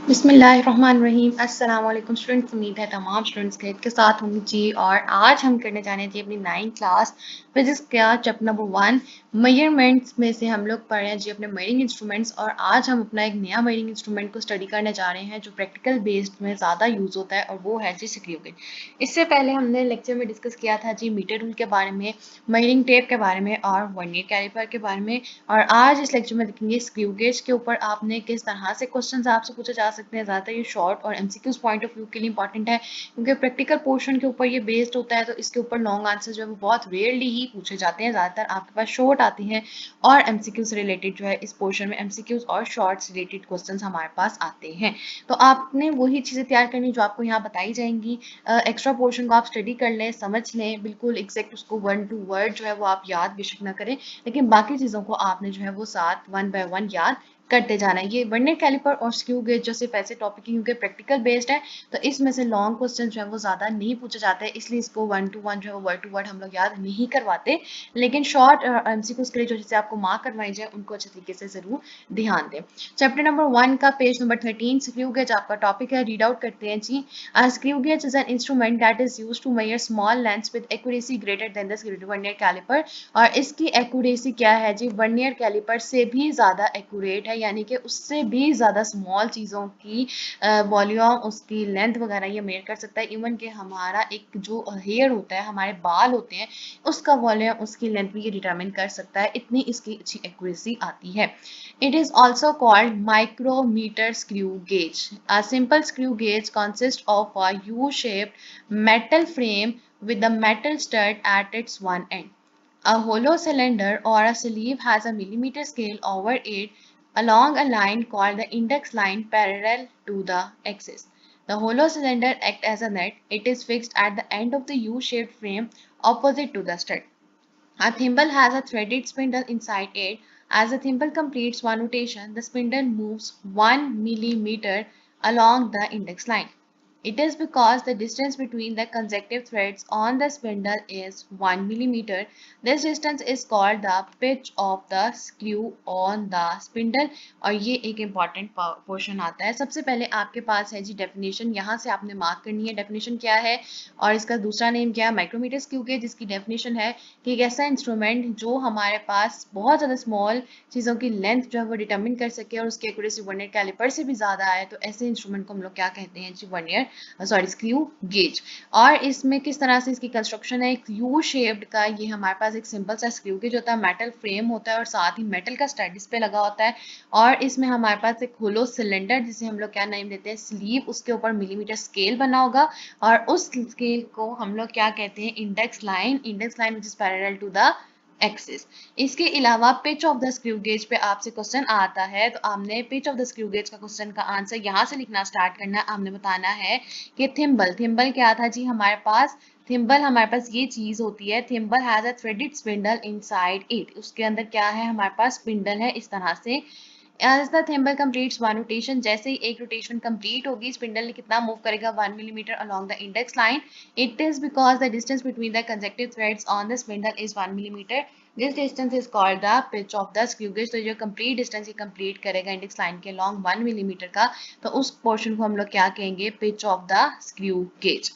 बिस्मिल्लाहिर्रहमानिर्रहीम। अस्सलाम वालेकुम स्टूडेंट्स, उम्मीद है तमाम स्टूडेंट्स खैरियत के साथ होंगे जी। और आज हम करने जाने जी अपनी 9th क्लास फिजिक्स का चैप्टर नंबर 1 मेजरमेंट्स में से हम लोग पढ़ रहे हैं जी अपने मेजरिंग इंस्ट्रूमेंट्स। और आज हम अपना एक नया मेजरिंग इंस्ट्रूमेंट को स्टडी करने जा रहे हैं जो प्रैक्टिकल बेस्ड में ज़्यादा यूज़ होता है, और वो है जी स्क्रू गेज। इससे पहले हमने लेक्चर में डिस्कस किया था जी मीटर रूल के बारे में, मेजरिंग टेप के बारे में और वर्नियर कैलिपर के बारे में। और आज इस लेक्चर में देखेंगे स्क्रू गेज के ऊपर आपने किस तरह से क्वेश्चंस आपसे पूछे जा सकते हैं। ज़्यादातर ये शॉर्ट और एमसीक्यूज पॉइंट ऑफ व्यू के लिए इंपॉर्टेंट है, क्योंकि प्रैक्टिकल पोर्शन के ऊपर ये बेस्ड होता है, तो इसके ऊपर लॉन्ग आंसर जो है वो बहुत रेयरली ही पूछे जाते हैं। ज़्यादातर आपके पास शॉर्ट आते हैं और एमसीक्यू से रिलेटेड जो है इस पोर्शन में एमसीक्यूज और शॉर्ट से रिलेटेड क्वेश्चन हमारे पास आते हैं। तो आपने वही चीज़ें तैयार करनी जो आपको यहाँ बताई जाएंगी। एक्स्ट्रा पोर्शन को आप स्टडी कर लें, समझ लें, बिल्कुल एग्जैक्ट उसको वर्ड टू वर्ड जो है वो आप याद बेशक ना करें, लेकिन बाकी चीज़ों को आपने जो है वो साथ 1 बाय 1 याद करते जाना है। ये वर्नियर कैलिपर और स्क्रू गेज जो सिर्फ ऐसे टॉपिक है क्योंकि प्रैक्टिकल बेस्ड है, तो इसमें से लॉन्ग क्वेश्चन जो है वो ज़्यादा नहीं पूछे जाते हैं, इसलिए इसको 1 to 1 जो है वर्ड टू वर्ड हम लोग याद नहीं करवाते। लेकिन शॉर्ट एमसीक्यूज के लिए जो जैसे आपको मार्क करवाई जाए उनको अच्छे तरीके से ज़रूर ध्यान दें। चैप्टर नंबर 1 का पेज नंबर 13 स्क्रू गेज आपका टॉपिक है। रीड आउट करते हैं जी। Screw gauge is an instrument that is used to measure small lengths with accuracy greater than the vernier caliper. और इसकी एक्यूरेसी क्या है जी, वर्नियर कैलिपर से भी ज़्यादा एक्यूरेट है, यानी कि उससे भी ज़्यादा स्मॉल चीज़ों की वॉल्यूम, उसकी लेंथ वगैरह ये मेजर कर सकता है। इवन कि हमारा एक जो हेयर होता है, हमारे बाल होते हैं, उसका वॉल्यूम, उसकी लेंथ भी ये डिटरमिन कर सकता है। इतनी इसकी अच्छी एक्यूरेसी आती है। It is also called micrometer screw gauge. A simple screw gauge consists of a U-shaped metal frame with a metal stud at its one end. A hollow cylinder or a sleeve has a millimeter scale over it along a line called the index line parallel to the axis. The hollow cylinder acts as a nut. It is fixed at the end of the U-shaped frame opposite to the stud. A thimble has a threaded spindle inside it. As the thimble completes one rotation, the spindle moves 1 millimeter along the index line. It is because the distance between the consecutive threads on the spindle is 1 millimeter. This distance is called the pitch of the screw on the spindle. और ये एक important portion आता है। सबसे पहले आपके पास है जी definition, यहाँ से आपने मार्क करनी है डेफिनेशन क्या है और इसका दूसरा नेम क्या है, माइक्रोमीटर स्क्रू गेज। जिसकी डेफिनेशन है कि एक ऐसा इंस्ट्रूमेंट जो हमारे पास बहुत ज़्यादा स्मॉल चीज़ों की लेंथ जो है वो डिटरमिन कर सके और उसकी एक्यूरेसी वर्नियर कैलिपर से भी ज़्यादा आए, तो ऐसे इंस्ट्रूमेंट को हम लोग क्या कहते हैं जी, वर्नियर स्क्रू गेज। और इसमें किस तरह से इसकी कंस्ट्रक्शन है, एक यू शेप्ड का ये हमारे पास एक सिंपल सा स्क्रू गेज होता है, मेटल फ्रेम होता है और साथ ही मेटल का स्टड इस पे लगा होता है। और इसमें हमारे पास एक होलो सिलेंडर, जिसे हम लोग क्या नाम देते हैं, स्लीव, उसके ऊपर मिलीमीटर स्केल बना होगा और उस स्केल को हम लोग क्या कहते हैं, index line which is parallel to the axis. इसके अलावा pitch of the screw gauge पे आपसे क्वेश्चन आता है, तो आपने pitch of the screw gauge का क्वेश्चन का आंसर यहाँ से लिखना स्टार्ट करना। आपने बताना है कि थिम्बल क्या था जी हमारे पास, थिम्बल हमारे पास ये चीज होती है, thimble has a threaded spindle inside it. उसके अंदर क्या है, हमारे पास स्पिंडल है इस तरह से। As the thimble completes one rotation, जैसे ही एक रोटेशन कंप्लीट होगी, स्पिंडल कितना मूव करेगा, 1 millimeter along the index line. It is because the distance between the consecutive threads on the spindle is 1 millimeter. This distance is called the pitch of the screw gauge. तो जो complete distance ये complete करेगा index line के long 1 millimetre का, तो उस portion को हम लोग क्या कहेंगे, pitch of the screw gauge.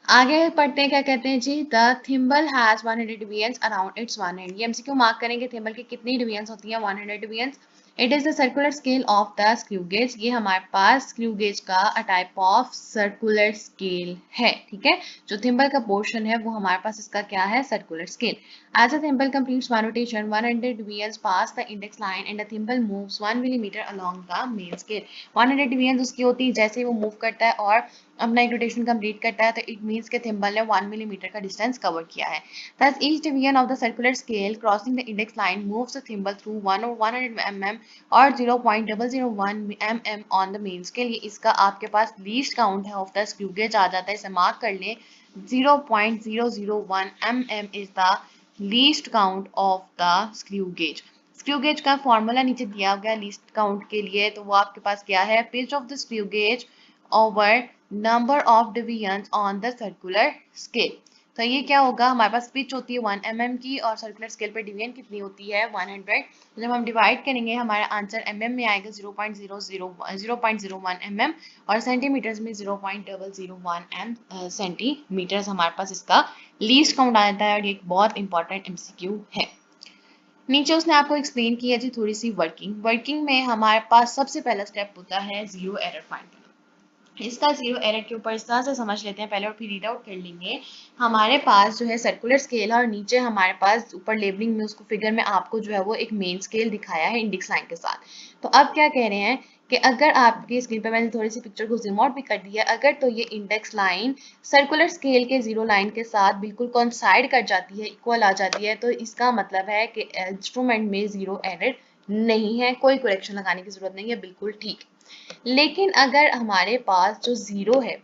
आगे पढ़ते हैं, क्या कहते हैं जी, the thimble has 100 divisions around its one end. ये एमसीक्यू मार्क करेंगे, थिम्बल की कितनी डिवीजन्स होती हैं, 100 divisions. It is the circular scale of the screw gauge. ये हमारे पास स्क्रू गेज का टाइप ऑफ सर्कुलर स्केल है, ठीक है। जो थिम्बल का पोर्शन है वो हमारे पास इसका क्या है, circular scale. As a thimble completes one rotation, 100 divisions pass the index line and the thimble moves 1 millimetre along the main scale. 100 divisions उसकी होती है, जैसे ही वो मूव करता है और अपना एक रोटेशन कंप्लीट करता है, तो इट मींस के थिम्बल ने 1 मिलीमीटर का डिस्टेंस कवर किया है। Thus each division of the circular scale crossing the index line moves the thimble through 1 or 100 mm और 0.001 mm on the main scale। ये इसका आपके पास लीस्ट काउंट है ऑफ द स्क्रू गेज आ जाता है, इसे मार्क कर लें। 0.001 mm is the least count of the screw gauge। Screw gauge का फॉर्मूला नीचे दिया गया लीस्ट काउंट के लिए, तो वो आपके पास क्या है, pitch of the screw gauge over number of divisions on the circular scale। तो ये क्या होगा, हमारे पास पिच होती है 1 mm की और सर्कुलर स्केल पे डिवीजन कितनी होती है 100। तो जब हम डिवाइड करेंगे हमारा आंसर mm में आएगा 0.001 mm और सेंटीमीटर्स में 0.001 सेंटीमीटर्स हमारे पास इसका लीस्ट काउंट आ जाता है और ये एक बहुत इंपॉर्टेंट एमसीक्यू है। नीचे उसने आपको एक्सप्लेन किया जी थोड़ी सी वर्किंग में हमारे पास सबसे पहला स्टेप होता है जीरो एरर फाइंड करना। इसका जीरो एरर के ऊपर इस तरह से समझ लेते हैं पहले और फिर रीड आउट कर लेंगे। हमारे पास जो है सर्कुलर स्केल है और नीचे हमारे पास ऊपर लेबलिंग में उसको फिगर में आपको जो है वो एक मेन स्केल दिखाया है इंडेक्स लाइन के साथ। तो अब क्या कह रहे हैं कि अगर आपकी स्क्रीन पर मैंने थोड़ी सी पिक्चर को जूम आउट भी कर दिया, अगर तो ये इंडेक्स लाइन सर्कुलर स्केल के जीरो लाइन के साथ बिल्कुल कोइंसाइड कर जाती है, इक्वल आ जाती है, तो इसका मतलब है कि इंस्ट्रूमेंट में जीरो एरर नहीं है, कोई करेक्शन लगाने की जरूरत नहीं है, बिल्कुल ठीक। लेकिन अगर हमारे पास जो जीरो है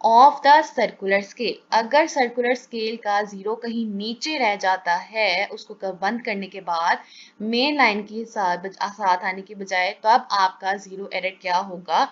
ऑफ द सर्कुलर स्केल, अगर सर्कुलर स्केल का जीरो कहीं नीचे रह जाता है उसको बंद करने के बाद मेन लाइन के साथ आने की बजाय, तो अब आपका जीरो एरर क्या होगा,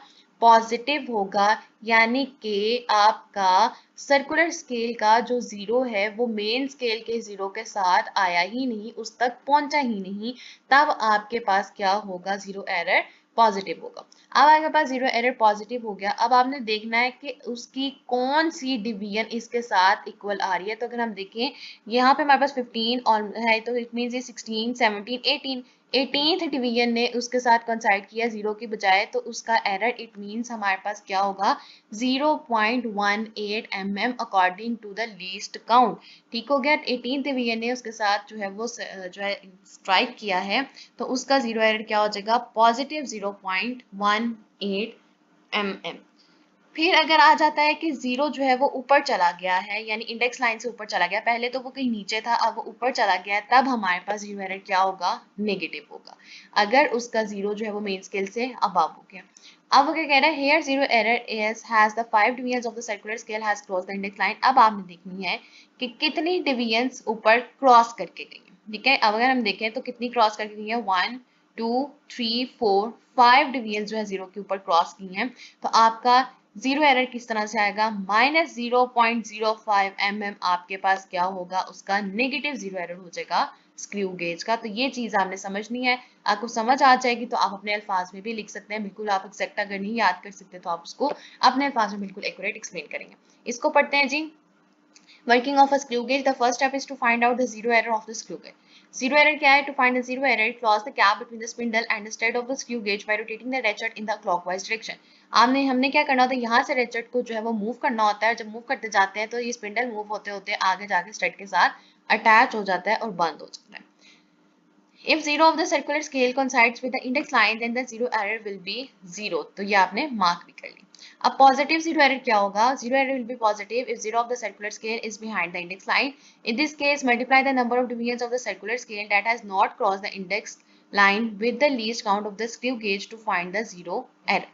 पॉजिटिव होगा। यानी कि आपका सर्कुलर स्केल का जो जीरो है वो मेन स्केल के जीरो के साथ आया ही नहीं, उस तक पहुंचा ही नहीं, तब आपके पास क्या होगा, जीरो एरर पॉजिटिव होगा। अब आपके पास जीरो एरर पॉजिटिव हो गया। अब आपने देखना है कि उसकी कौन सी डिवीजन इसके साथ इक्वल आ रही है। तो अगर हम देखें यहाँ पे हमारे पास 15 और है, तो इट मीन ये 16 17 18 18th डिवीजन ने उसके साथ कंसाइड किया जीरो की बजाय, तो उसका एरर इट मीन्स हमारे पास क्या होगा, 0.18 mm according to the least count. ठीक हो गया। 18th डिवीजन ने उसके साथ जो है वो जो है स्ट्राइक किया है, तो उसका जीरो एरर क्या हो जाएगा, पॉजिटिव 0.18 mm। फिर अगर आ जाता है कि जीरो जो है वो ऊपर चला गया है, यानी इंडेक्स लाइन से ऊपर चला गया, पहले तो वो कहीं नीचे था अब वो ऊपर चला गया, तब हमारे पास जीरो एरर क्या होगा, नेगेटिव होगा, अगर उसका जीरो जो है वो मेन स्केल से अबव हो गया। अब वो क्या कह रहा है, here zero error is has the 5 divisions of the circular scale has crossed the index line। अब आपने देखनी है कि कितनी डिवीजन्स ऊपर क्रॉस करके गई है। ठीक है, अब अगर हम देखें तो कितनी क्रॉस करके गई है, 1 2 3 4 5 डिवीजन जो है जीरो के ऊपर क्रॉस की हैं। तो आपका जीरो एरर किस तरह से आएगा, -0.05 mm आपके पास क्या होगा, उसका नेगेटिव जीरो एरर हो जाएगा स्क्रू गेज का। तो ये चीज आपने समझनी है, आपको समझ आ जाएगी तो आप अपने अल्फाज में भी लिख सकते हैं, बिल्कुल आप एग्जैक्ट अगर नहीं याद कर सकते तो आप उसको अपने अल्फाज में बिल्कुल एक्यूरेट एक्सप्लेन करेंगे। इसको पढ़ते हैं जी। Working of a screw gauge, the first step is to find out the zero error of the screw gauge. Zero error क्या है? To find the zero error, cross the gap between the spindle and the stud of the screw gauge by rotating the ratchet in the clockwise direction. हमने क्या करना होता है, यहाँ से ratchet को जो है वो मूव करना होता है। जब मूव करते जाते हैं तो ये स्पिंडल मूव होते होते आगे जाके स्टड के साथ अटैच हो जाता है और बंद हो जाता है। If zero of the circular scale coincides with the index line, then the zero error will be zero। तो ये आपने मार्क भी कर ली। अब पॉजिटिव जीरो एरर क्या होगा, zero error will be positive if zero of the circular scale is behind the index line। In this case, multiply the number of divisions of the circular scale that has not crossed the index line with the least count of the screw gauge to find the zero error।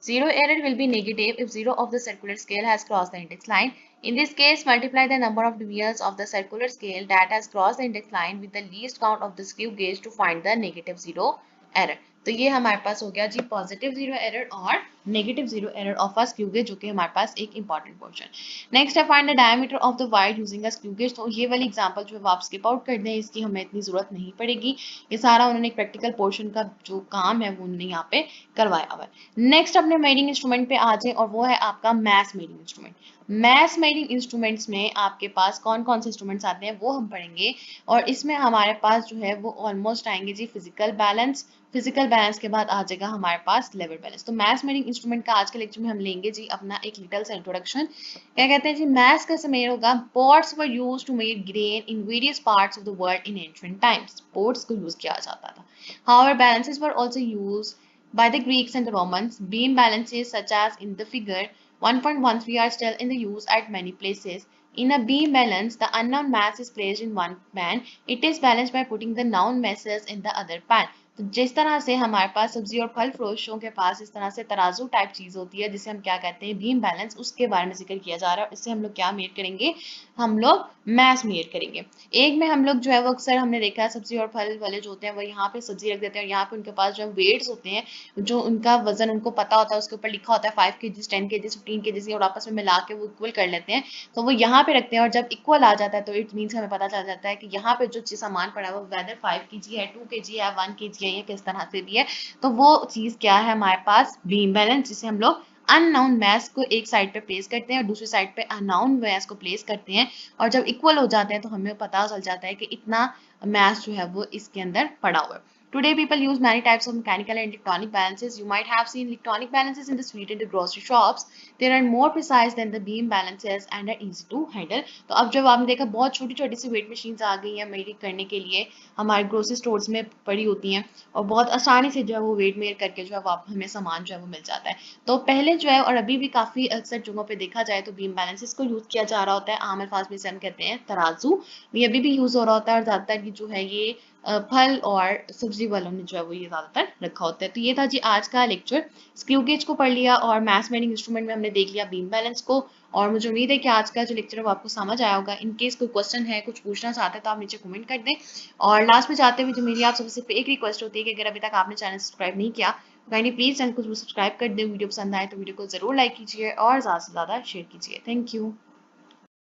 Zero error will be negative if zero of the circular scale has crossed the index line। In this case, multiply the number of divisions of the circular scale that has crossed the index line with the least count of the screw gauge to find the negative zero error। तो ये हमारे पास हो गया जी positive zero error और negative zero error of a screw gauge, जो कि हमारे पास एक इंपॉर्टेंट पोर्शन। नेक्स्ट है find the diameter of the wire using a screw gauge. तो ये वाली एग्जांपल जो है आप स्किप आउट कर दें, इसकी हमें इतनी जरूरत नहीं पड़ेगी, ये सारा उन्होंने एक प्रैक्टिकल पोर्शन का जो काम है वो उन्होंने यहाँ पे करवाया हुआ है। नेक्स्ट अपने मेजरिंग इंस्ट्रूमेंट पे आ जाए और वो है आपका math measuring instrument. Math measuring instruments में आपके पास कौन कौन से इंस्ट्रूमेंट्स आते हैं वो हम पढ़ेंगे, और इसमें हमारे पास जो है वो ऑलमोस्ट आएंगे जी फिजिकल बैलेंस। फिजिकल बैलेंस के बाद आ जाएगा हमारे पास लेवल बैलेंस। तो मैथ मेजरिंग इंस्ट्रूमेंट का आज के लेक्चर में हम लेंगे जी अपना एक लिटिल सा इंट्रोडक्शन। क्या कहते हैं जी, मैथ्स का समेर होगा, ports were used to make grain in various parts of the world in ancient times. Ports को यूज किया जाता था। However balances were also used by the Greeks and the Romans। Beam balances such as in the figure 1.13 are still in the use at many places। In a beam balance, the unknown mass is placed in one pan. It is balanced by putting the known masses in the other pan। तो जिस तरह से हमारे पास सब्जी और फल फरोशों के पास इस तरह से तराजू टाइप चीज़ होती है जिसे हम क्या कहते हैं बीम बैलेंस, उसके बारे में जिक्र किया जा रहा है। इससे हम लोग क्या मेयर करेंगे, हम लोग मैथ मेयर करेंगे। एक में हम लोग जो है वो अक्सर हमने देखा है सब्जी और फल वाले जो होते हैं वो यहाँ पे सब्जी रख देते हैं और यहाँ पे उनके पास जो वेट्स होते हैं, जो उनका वजन उनको पता होता है, उसके ऊपर लिखा होता है 5 केजीज 10 केजीज 15 केजीज और आपस में मिला के वो इक्वल कर लेते हैं। तो वो यहाँ पे रखते हैं और जब इक्वल आ जाता है तो इट मीन्स हमें पता चल जाता है कि यहाँ पे जो चीज सामान पड़ा है वो वेदर 5 केजी है, 2 केजी है, 1 केजी है, या किस तरह से भी है। तो वो चीज क्या है हमारे पास, बीम बैलेंस, जिसे हम लोग अननाउन मैथ को एक साइड पे प्लेस करते हैं और दूसरी साइड पे अननाउन मैथ को प्लेस करते हैं, और जब इक्वल हो जाते हैं तो हमें पता चल जाता है कि इतना मैथ जो है वो इसके अंदर पड़ा हुआ है। Today, people use many types of mechanical and electronic balances. You might have seen electronic balances in the street and the grocery shops. They are more precise than the beam balances and are easy to handle. तो अब जब आपने देखा बहुत छोटी छोटी सी wait machines आ गई हैं मेजर करने के लिए, हमारे ग्रोसरी स्टोर्स में पड़ी होती हैं और बहुत आसानी से जो है वो वेट मेयर करके जो है वो हमें सामान जो है वो मिल जाता है। तो पहले जो है और अभी भी काफ़ी अक्सर जगहों पे देखा जाए तो बीम बैलेंसेस को यूज़ किया जा रहा होता है। आम अल्फाज में से हम कहते हैं तराजू, ये अभी भी यूज़ हो रहा होता है और ज़्यादातर ये जो है ये फल और सब्जी वालों ने जो है वो ये ज़्यादातर रखा होता है। तो ये था जी आज का लेक्चर। स्क्रू गेज को पढ़ लिया और मैथ्स मेजरिंग इंस्ट्रूमेंट में हमने देख लिया बीम बैलेंस को, और मुझे उम्मीद है कि आज का जो लेक्चर है वो आपको समझ आया होगा। इन केस कोई क्वेश्चन है, कुछ पूछना चाहते हैं तो आप नीचे कमेंट कर दें। और लास्ट में जाते हुए जो मेरी आप सबसे सिर्फ एक रिक्वेस्ट होती है कि अगर अभी तक आपने चैनल सब्सक्राइब नहीं किया तो काइंडली प्लीज चैनल को सब्सक्राइब कर दें। वीडियो पसंद आए तो वीडियो को जरूर लाइक कीजिए और ज़्यादा से ज़्यादा शेयर कीजिए। Thank you.